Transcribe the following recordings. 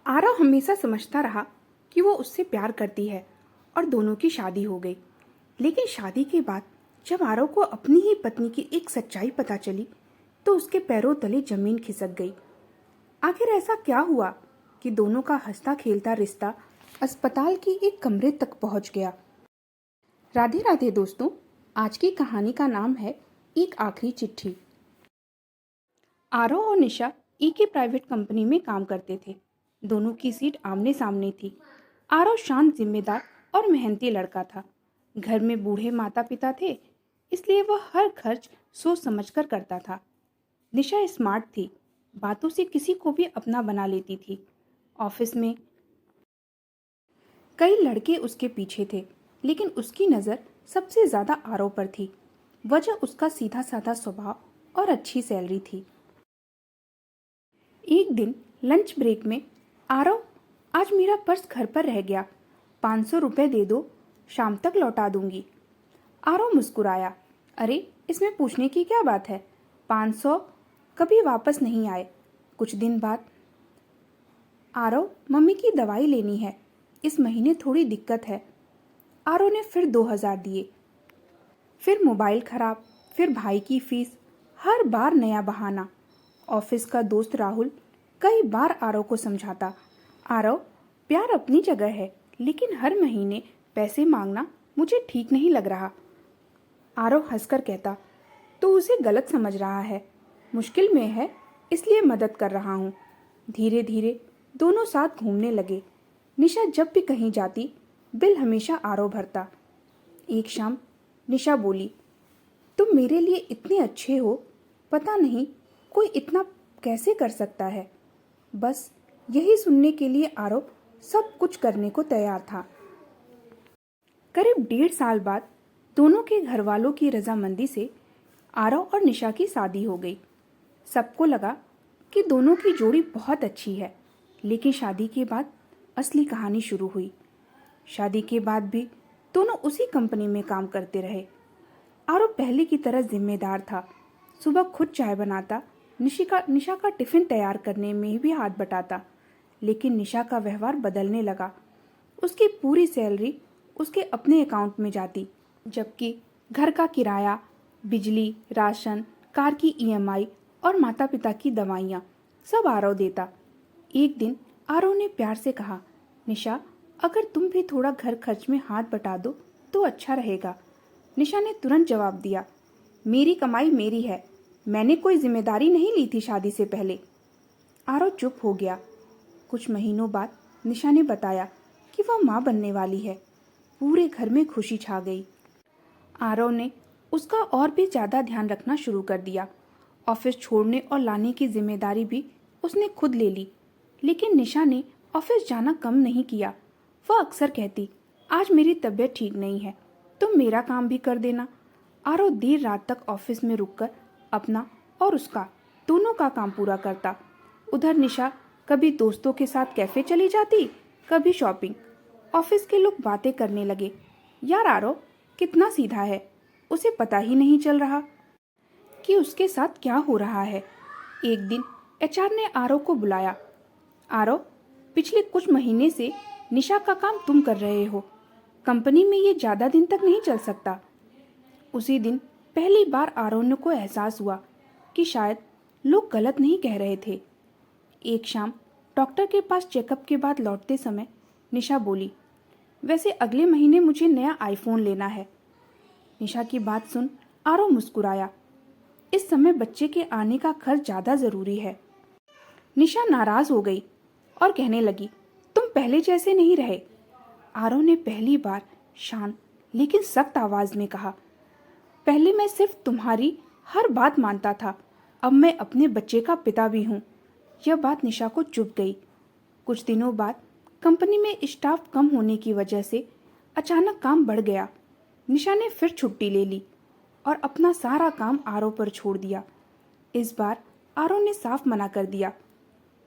आरव हमेशा समझता रहा कि वो उससे प्यार करती है और दोनों की शादी हो गई। लेकिन शादी के बाद जब आरव को अपनी ही पत्नी की एक सच्चाई पता चली तो उसके पैरों तले जमीन खिसक गई। आखिर ऐसा क्या हुआ कि दोनों का हंसता खेलता रिश्ता अस्पताल के एक कमरे तक पहुंच गया। राधे राधे दोस्तों, आज की कहानी का नाम है एक आखिरी चिट्ठी। आरव और निशा एक ही प्राइवेट कंपनी में काम करते थे। दोनों की सीट आमने सामने थी। आरव शांत, जिम्मेदार और मेहनती लड़का था। घर में बूढ़े माता पिता थे, इसलिए वह हर खर्च सोच समझकर करता था। निशा स्मार्ट थी, बातों से किसी को भी अपना बना लेती थी। ऑफिस में कई लड़के उसके पीछे थे, लेकिन उसकी नज़र सबसे ज़्यादा आरव पर थी। वजह उसका सीधा साधा स्वभाव और अच्छी सैलरी थी। एक दिन लंच ब्रेक में आरव, आज मेरा पर्स घर पर रह गया, 500 रुपये दे दो, शाम तक लौटा दूंगी। आरव मुस्कुराया, अरे इसमें पूछने की क्या बात है, 500 कभी वापस नहीं आए। कुछ दिन बाद, आरव मम्मी की दवाई लेनी है, इस महीने थोड़ी दिक्कत है। आरव ने फिर 2000 दिए। फिर मोबाइल खराब, फिर भाई की फीस, हर बार नया बहाना। ऑफिस का दोस्त राहुल कई बार आरव को समझाता, आरव प्यार अपनी जगह है, लेकिन हर महीने पैसे मांगना मुझे ठीक नहीं लग रहा। आरव हंसकर कहता, तो उसे गलत समझ रहा है, मुश्किल में है इसलिए मदद कर रहा हूँ। धीरे धीरे दोनों साथ घूमने लगे। निशा जब भी कहीं जाती, बिल हमेशा आरव भरता। एक शाम निशा बोली, तुम मेरे लिए इतने अच्छे हो, पता नहीं कोई इतना कैसे कर सकता है। बस यही सुनने के लिए आरव सब कुछ करने को तैयार था। करीब 1.5 साल बाद दोनों के घर वालों की रजामंदी से आरव और निशा की शादी हो गई। सबको लगा कि दोनों की जोड़ी बहुत अच्छी है, लेकिन शादी के बाद असली कहानी शुरू हुई। शादी के बाद भी दोनों उसी कंपनी में काम करते रहे। आरव पहले की तरह जिम्मेदार था, सुबह खुद चाय बनाता, निशा का टिफिन तैयार करने में भी हाथ बटाता। लेकिन निशा का व्यवहार बदलने लगा। उसकी पूरी सैलरी उसके अपने अकाउंट में जाती, जबकि घर का किराया, बिजली, राशन, कार की ईएमआई और माता पिता की दवाइयाँ सब आरव देता। एक दिन आरव ने प्यार से कहा, निशा अगर तुम भी थोड़ा घर खर्च में हाथ बटा दो तो अच्छा रहेगा। निशा ने तुरंत जवाब दिया, मेरी कमाई मेरी है, मैंने कोई जिम्मेदारी नहीं ली थी शादी से पहले। आरव चुप हो गया। कुछ महीनों बाद निशा ने बताया कि वह माँ बनने वाली है। पूरे घर में खुशी छा गई। आरव ने उसका और भी ज़्यादा ध्यान रखना शुरू कर दिया। ऑफिस छोड़ने और लाने की जिम्मेदारी भी उसने खुद ले ली। लेकिन निशा ने ऑफिस जाना कम नहीं किया। वह अक्सर कहती, आज मेरी तबीयत ठीक नहीं है, तुम मेरा काम भी कर देना। आरव देर रात तक ऑफिस में रुककर अपना और उसका दोनों का काम पूरा करता। उधर निशा कभी दोस्तों के साथ कैफे चली जाती, कभी शॉपिंग। ऑफिस के लोग बातें करने लगे, यार आरव कितना सीधा है, उसे पता ही नहीं चल रहा कि उसके साथ क्या हो रहा है। एक दिन एचआर ने आरव को बुलाया, आरव पिछले कुछ महीने से निशा का काम तुम कर रहे हो, कंपनी में ये ज़्यादा दिन तक नहीं चल सकता। उसी दिन पहली बार आरव को एहसास हुआ कि शायद लोग गलत नहीं कह रहे थे। एक शाम डॉक्टर के पास चेकअप के बाद लौटते समय निशा बोली, वैसे अगले महीने मुझे नया आईफोन लेना है। निशा की बात सुन आरव मुस्कुराया, इस समय बच्चे के आने का खर्च ज़्यादा ज़रूरी है। निशा नाराज़ हो गई और कहने लगी, तुम पहले जैसे नहीं रहे। आरव ने पहली बार शांत लेकिन सख्त आवाज़ में कहा, पहले मैं सिर्फ तुम्हारी हर बात मानता था, अब मैं अपने बच्चे का पिता भी हूँ। यह बात निशा को चुभ गई। कुछ दिनों बाद कंपनी में स्टाफ कम होने की वजह से अचानक काम बढ़ गया। निशा ने फिर छुट्टी ले ली और अपना सारा काम आरव पर छोड़ दिया। इस बार आरव ने साफ मना कर दिया,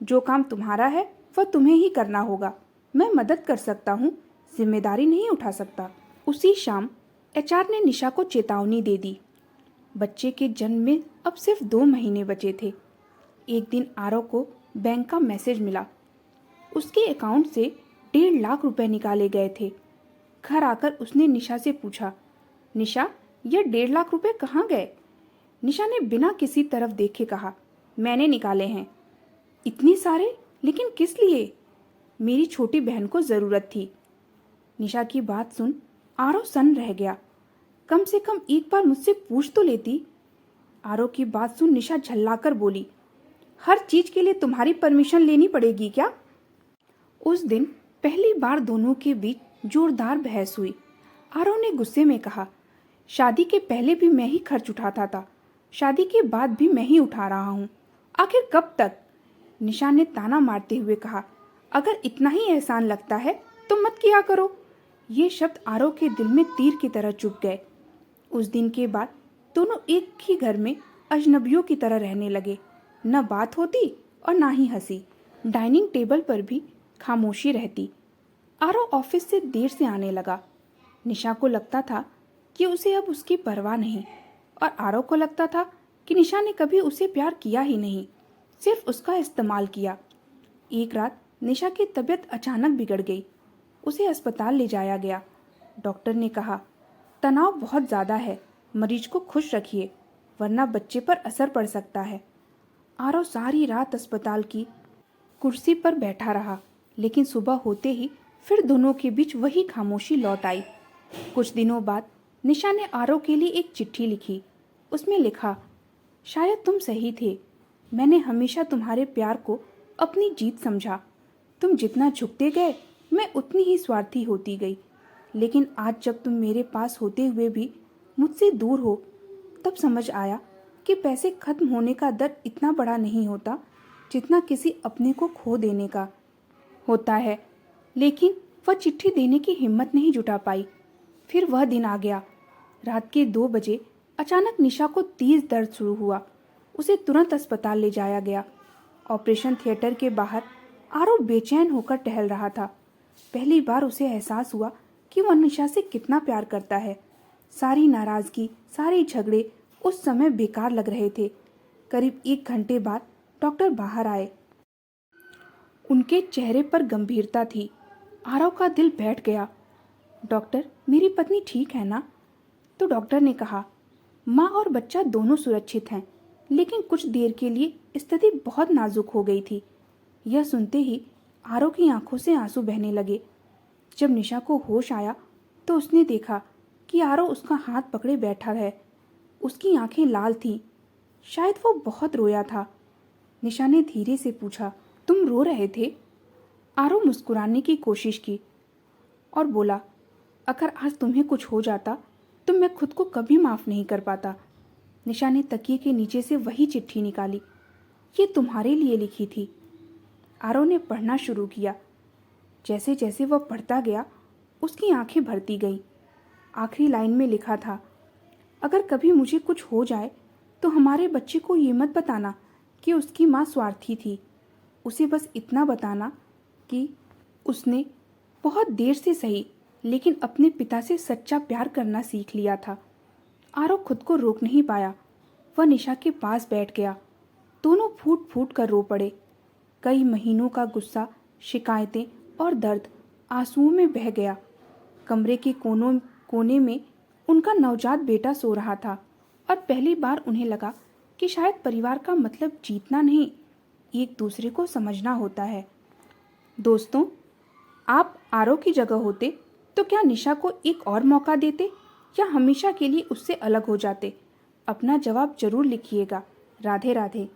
जो काम तुम्हारा है वह तुम्हें ही करना होगा, मैं मदद कर सकता हूँ, जिम्मेदारी नहीं उठा सकता। उसी शाम एचआर ने निशा को चेतावनी दे दी। बच्चे के जन्म में अब सिर्फ 2 महीने बचे थे। एक दिन आरव को बैंक का मैसेज मिला, उसके अकाउंट से 1.5 लाख रुपए निकाले गए थे। घर आकर उसने निशा से पूछा, निशा, ये 1.5 लाख रुपए कहाँ गए? निशा ने बिना किसी तरफ देखे कहा, मैंने निकाले हैं। इतनी सारे? लेकिन किस लिए? मेरी छोटी बहन को ज़रूरत थी। निशा की बात सुन आरव सन्न रह गया। कम से कम एक बार मुझसे पूछ तो लेती। आरव की बात सुन निशा झल्लाकर बोली, हर चीज के लिए तुम्हारी परमिशन लेनी पड़ेगी क्या? उस दिन पहली बार दोनों के बीच जोरदार बहस हुई। आरव ने गुस्से में कहा, शादी के पहले भी मैं ही खर्च उठाता था, शादी के बाद भी मैं ही उठा रहा हूँ, आखिर कब तक? निशा ने ताना मारते हुए कहा, अगर इतना ही एहसान लगता है तो मत किया करो। ये शब्द आरव के दिल में तीर की तरह चुभ गए। उस दिन के बाद दोनों एक ही घर में अजनबियों की तरह रहने लगे। न बात होती और ना ही हंसी। डाइनिंग टेबल पर भी खामोशी रहती। आरव ऑफिस से देर से आने लगा। निशा को लगता था कि उसे अब उसकी परवाह नहीं, और आरव को लगता था कि निशा ने कभी उसे प्यार किया ही नहीं, सिर्फ उसका इस्तेमाल किया। एक रात निशा की तबीयत अचानक बिगड़ गई। उसे अस्पताल ले जाया गया। डॉक्टर ने कहा, तनाव बहुत ज़्यादा है, मरीज को खुश रखिए वरना बच्चे पर असर पड़ सकता है। आरव सारी रात अस्पताल की कुर्सी पर बैठा रहा, लेकिन सुबह होते ही फिर दोनों के बीच वही खामोशी लौट आई। कुछ दिनों बाद निशा ने आरव के लिए एक चिट्ठी लिखी। उसमें लिखा, शायद तुम सही थे, मैंने हमेशा तुम्हारे प्यार को अपनी जीत समझा। तुम जितना झुकते गए मैं उतनी ही स्वार्थी होती गई, लेकिन आज जब तुम मेरे पास होते हुए भी मुझसे दूर हो, तब समझ आया कि पैसे खत्म होने का दर्द इतना बड़ा नहीं होता जितना किसी अपने को खो देने का होता है। लेकिन वह चिट्ठी देने की हिम्मत नहीं जुटा पाई। फिर वह दिन आ गया। रात के 2 बजे अचानक निशा को तेज दर्द शुरू हुआ। उसे तुरंत अस्पताल ले जाया गया। ऑपरेशन थिएटर के बाहर आरव बेचैन होकर टहल रहा था। पहली बार उसे एहसास हुआ कि वह निशा से कितना प्यार करता है। सारी नाराजगी, सारे झगड़े उस समय बेकार लग रहे थे। करीब 1 घंटे बाद डॉक्टर बाहर आए। उनके चेहरे पर गंभीरता थी। आरव का दिल बैठ गया। डॉक्टर, मेरी पत्नी ठीक है ना? तो डॉक्टर ने कहा, माँ और बच्चा दोनों सुरक्षित हैं, लेकिन कुछ देर के लिए स्थिति बहुत नाजुक हो गई थी। यह सुनते ही आरव की आंखों से आंसू बहने लगे। जब निशा को होश आया तो उसने देखा कि आरव उसका हाथ पकड़े बैठा है। उसकी आंखें लाल थीं। शायद वो बहुत रोया था। निशा ने धीरे से पूछा, तुम रो रहे थे? आरव मुस्कुराने की कोशिश की और बोला, अगर आज तुम्हें कुछ हो जाता तो मैं खुद को कभी माफ़ नहीं कर पाता। निशा ने तकिए के नीचे से वही चिट्ठी निकाली। ये तुम्हारे लिए लिखी थी। आरव ने पढ़ना शुरू किया। जैसे जैसे वह पढ़ता गया उसकी आंखें भरती गईं। आखिरी लाइन में लिखा था, अगर कभी मुझे कुछ हो जाए तो हमारे बच्चे को ये मत बताना कि उसकी माँ स्वार्थी थी। उसे बस इतना बताना कि उसने बहुत देर से सही लेकिन अपने पिता से सच्चा प्यार करना सीख लिया था। आरव खुद को रोक नहीं पाया। वह निशा के पास बैठ गया। दोनों फूट फूट कर रो पड़े। कई महीनों का गुस्सा, शिकायतें और दर्द आंसुओं में बह गया। कमरे के कोने में उनका नवजात बेटा सो रहा था और पहली बार उन्हें लगा कि शायद परिवार का मतलब जीतना नहीं, एक दूसरे को समझना होता है। दोस्तों, आप आरव की जगह होते तो क्या निशा को एक और मौका देते या हमेशा के लिए उससे अलग हो जाते? अपना जवाब जरूर लिखिएगा। राधे राधे।